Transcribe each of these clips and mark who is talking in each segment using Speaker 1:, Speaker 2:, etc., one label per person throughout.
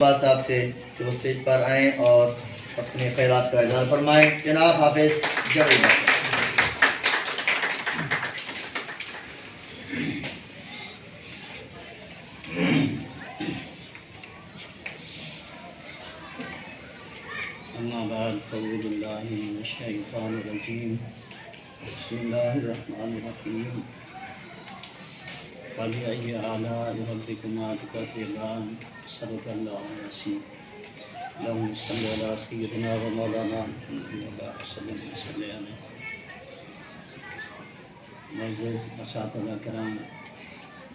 Speaker 1: صاحب سے کہ وہ اسٹیج پر آئیں اور اپنے خیالات کا اظہار فرمائیں۔ جناب حافظ جبری بات۔
Speaker 2: اما بعد فاعوذ باللہ من الشیطان الرجیم بسم اللہ الرحمن الرحیم فبأي آلاء ربكما تكذبان صدق اللہ العظیم اللہم صل علی سیدنا و مولانا محمد صلی اللہ علیہ وسلم۔ معزز اساتذہ کرام،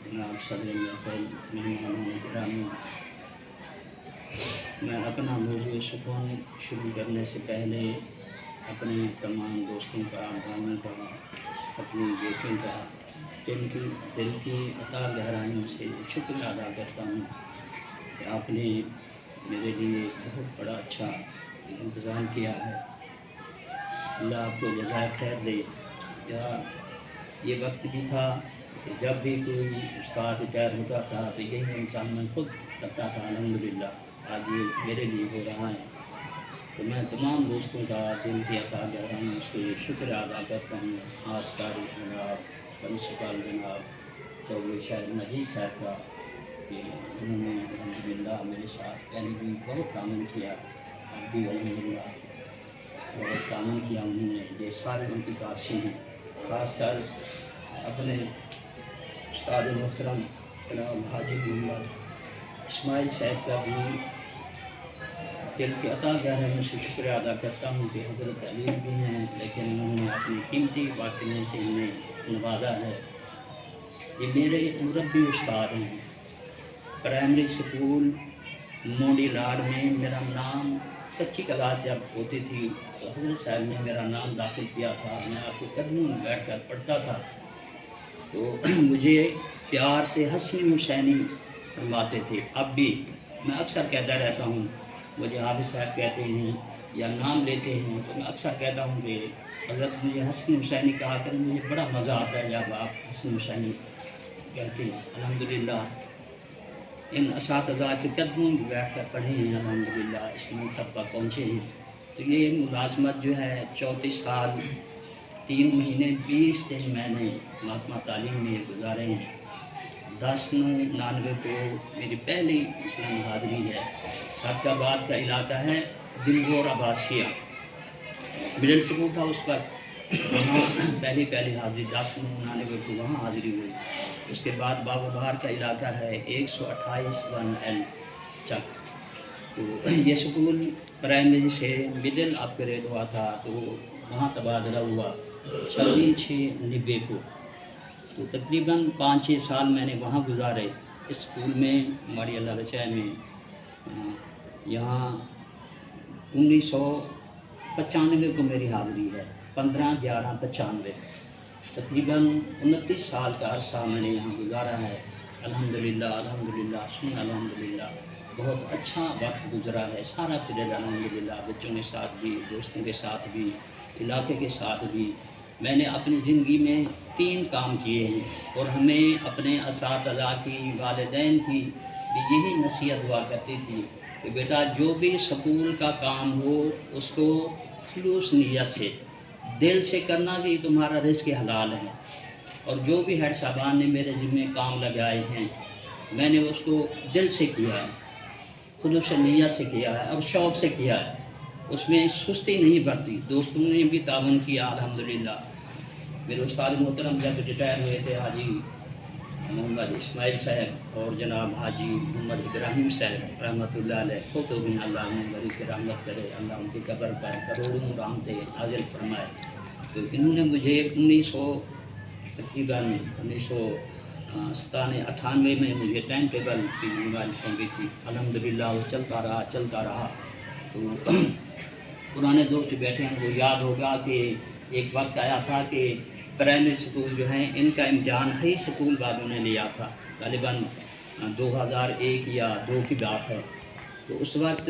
Speaker 2: جناب صدر محفل، مہمانان گرامی، میں اپنا موضوع سکون شروع کرنے سے پہلے اپنے تمام دوستوں کا، بھائیوں کا، اپنی بیٹوں کا دل کی عطا گہرائیوں سے شکر ادا کرتا ہوں کہ آپ نے میرے لیے بہت بڑا اچھا انتظام کیا ہے۔ اللہ آپ کو جزائے خیر دے۔ یہ وقت بھی تھا کہ جب بھی کوئی استاد ریٹائر ہوتا تھا تو یہی انسان میں خود کرتا تھا۔ الحمدللہ آج یہ میرے لیے ہو رہا ہے، تو میں تمام دوستوں کا دل کی عطا گہرائیوں سے شکر ادا کرتا ہوں، خاص کر جناب پرنسپل جناب چودھری شاہد مجید صاحب کا کہ انہوں نے الحمدللہ میرے ساتھ پہلے بھی بہت تعاون کیا، اب بھی الحمدللہ بہت تعاون کیا انہوں نے۔ یہ سارے ان کی کاشی ہیں۔ خاص کر اپنے استاد محترم جناب حاجی محمد اسماعیل صاحب کا بھی دل کی عطا گہرائیوں سے شکر ادا کرتا ہوں کہ حضرت علیم بھی ہیں لیکن انہوں نے اپنی قیمتی واقعے سے انہیں نوازا ہے۔ یہ میرے مربی استاد ہیں۔ پرائمری سکول مونڈی لاڈ میں میرا نام کچی کلاس جب ہوتی تھی تو حضرت صاحب نے میرا نام داخل کیا تھا۔ میں آپ کے قدموں میں بیٹھ کر پڑھتا تھا تو مجھے پیار سے حسنی حسینی فرماتے تھے۔ اب بھی میں اکثر کہتا رہتا ہوں، مجھے حافظ صاحب کہتے ہیں یا نام لیتے ہیں تو میں اکثر کہتا ہوں کہ حضرت مجھے حسن حسینی کہا کریں، مجھے بڑا مزہ آتا ہے جب آپ حسن حسینی کہتے ہیں۔ الحمدللہ ان اساتذہ کے قدموں میں بیٹھ کر پڑھے ہیں، الحمدللہ اس منصب پر پہنچے ہیں۔ تو یہ ملازمت جو ہے 34 سال 3 مہینے 20 دن میں نے محکمہ تعلیم میں گزارے ہیں۔ 10/9/99 کو میری پہلی اسلام حاضری ہے۔ سعد آباد کا علاقہ ہے، دلزور عباسیہ مڈل سکول تھا اس وقت، وہاں پہلی حاضری 10/9/99 کو وہاں حاضری ہوئی۔ اس کے بعد بابا بہار کا علاقہ ہے 128 1L چک، تو یہ سکول پرائمری سے مڈل اپ گریڈ ہوا تھا تو وہاں تبادلہ ہوا 26/6/90 کو، تو تقریباً 5-6 سال میں نے وہاں گزارے اس سکول میں ماڑی اللہ بچائے میں۔ یہاں 1995 کو میری حاضری ہے، 15/11/95، تقریباً 29 سال کا عرصہ میں نے یہاں گزارا ہے۔ الحمدللہ سن الحمدللہ بہت اچھا وقت گزرا ہے، سارا پیریڈ الحمدللہ، بچوں کے ساتھ بھی، دوستوں کے ساتھ بھی، علاقے کے ساتھ بھی۔ میں نے اپنی زندگی میں 3 کام کیے ہیں اور ہمیں اپنے اساتذہ کی، والدین کی بھی یہی نصیحت ہوا کرتی تھی کہ بیٹا جو بھی سکول کا کام ہو اس کو خلوص نیت سے دل سے کرنا بھی تمہارا رزق حلال ہے، اور جو بھی ہیڈ صاحبان نے میرے ذمہ کام لگائے ہیں میں نے اس کو دل سے کیا ہے، خلوص نیت سے کیا ہے اور شوق سے کیا ہے، اس میں سستی نہیں برتی۔ دوستوں نے بھی تعاون کیا الحمدللہ۔ میرے استاد محترم جب ریٹائر ہوئے تھے حاجی محمد اسماعیل صاحب اور جناب حاجی محمد ابراہیم صاحب رحمۃ اللہ علیہ، خود تو بھی اللہ نے بڑی رحمت کرے، اللہ ان کی قبر پر کروڑوں رحمتیں نازل فرمائے۔ تو انہوں نے مجھے تقریباً 1997-98 میں مجھے ٹائم ٹیبل کی ذمہ داری سونپی تھی۔ الحمدللہ وہ چلتا رہا تو پرانے دوست جو بیٹھے ہیں وہ یاد ہوگا کہ ایک وقت آیا تھا کہ پرائمری سکول جو ہیں ان کا امتحان ہی سکول والوں نے لیا تھا، غالباً 2001 یا 2 کی بات ہے۔ تو اس وقت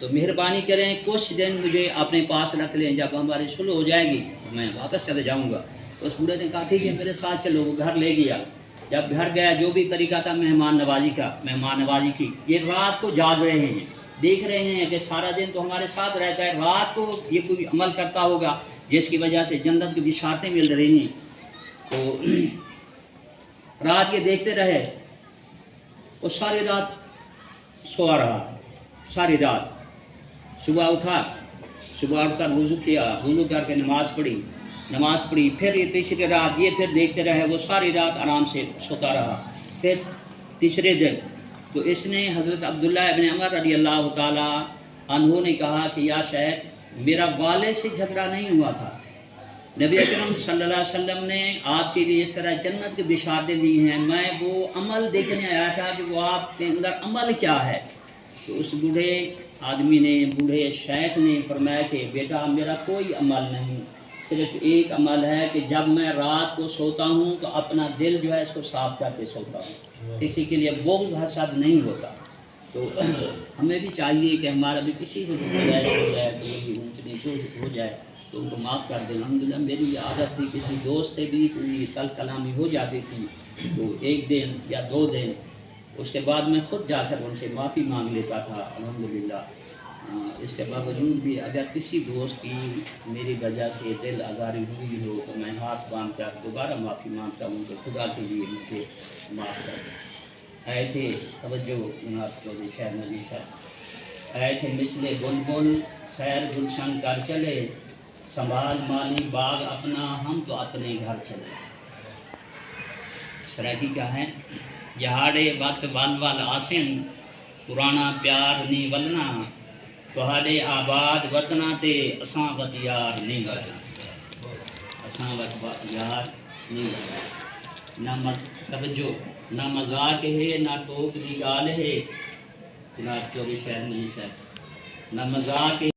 Speaker 2: تو مہربانی کریں کچھ دن مجھے اپنے پاس رکھ لیں، جب ہماری صلح ہو جائے گی تو میں واپس چلے جاؤں گا۔ اس بوڑھے نے کہا ٹھیک ہے میرے ساتھ چلو، وہ گھر لے گیا۔ جب گھر گیا جو بھی طریقہ تھا مہمان نوازی کی، یہ رات کو جاگ رہے ہیں، دیکھ رہے ہیں کہ سارا دن تو ہمارے ساتھ رہتا ہے، رات کو یہ کوئی عمل کرتا ہوگا جس کی وجہ سے جنت کی بشارتیں مل رہی ہیں۔ تو رات یہ دیکھتے رہے، وہ ساری رات سوا رہا، ساری رات۔ صبح اٹھ کر وضو کیا، وضو کر کے نماز پڑھی، پھر یہ تیسری رات یہ پھر دیکھتے رہے، وہ ساری رات آرام سے سوتا رہا۔ پھر تیسرے دن تو اس نے حضرت عبداللہ ابن عمر رضی اللہ تعالیٰ عنہ نے کہا کہ یا شیخ میرا والد سے جھگڑا نہیں ہوا تھا، نبی اکرم صلی اللہ علیہ وسلم نے آپ کے لیے اس طرح جنت کی بشارتیں دی ہیں، میں وہ عمل دیکھنے آیا تھا کہ وہ آپ کے اندر عمل کیا ہے۔ تو اس بوڑھے آدمی نے، بوڑھے شیخ نے فرمایا کہ بیٹا میرا کوئی عمل نہیں، صرف ایک عمل ہے کہ جب میں رات کو سوتا ہوں تو اپنا دل جو ہے اس کو صاف کر کے سوتا ہوں، کسی کے لیے بغض حسد نہیں ہوتا۔ تو ہمیں بھی چاہیے کہ ہمارا بھی کسی سے گنجائش ہو جائے، کوئی بھی اونچ نیچ ہو جائے تو ان کو معاف کر دیں۔ الحمدللہ میری یہ عادت تھی، کسی دوست سے بھی کوئی کل کلامی ہو جاتی تھی تو ایک دن یا 2 دن اس کے بعد میں خود جا کر ان سے معافی مانگ لیتا تھا الحمدللہ۔ اس کے باوجود بھی اگر کسی دوست کی میری وجہ سے دل آزاری ہوئی ہو تو میں ہاتھ باندھ کر دوبارہ معافی مانگتا ہوں کہ خدا کے لیے مجھے معاف کر دیں۔ آئے تھے توجہ جناب چودھری شہر نبی صاحب، آئے تھے مثل بلبل سیر گلشن کر چلے، سنبھال مالی باغ اپنا ہم تو اپنے گھر چلے۔ سرائکی کیا ہے؟ یہاڑے وقت ول ول آسن پرانا پیار نی ولنا، تہاڈے آباد وطنا تے اساں وط یار نہیں ولنا، اساں وط یار نہیں ولنا۔ نہ توجہ نہ مذاق ہے نہ ٹوک دی گال ہے، جناب چودھری شہر نبی صاحب، نہ مذاق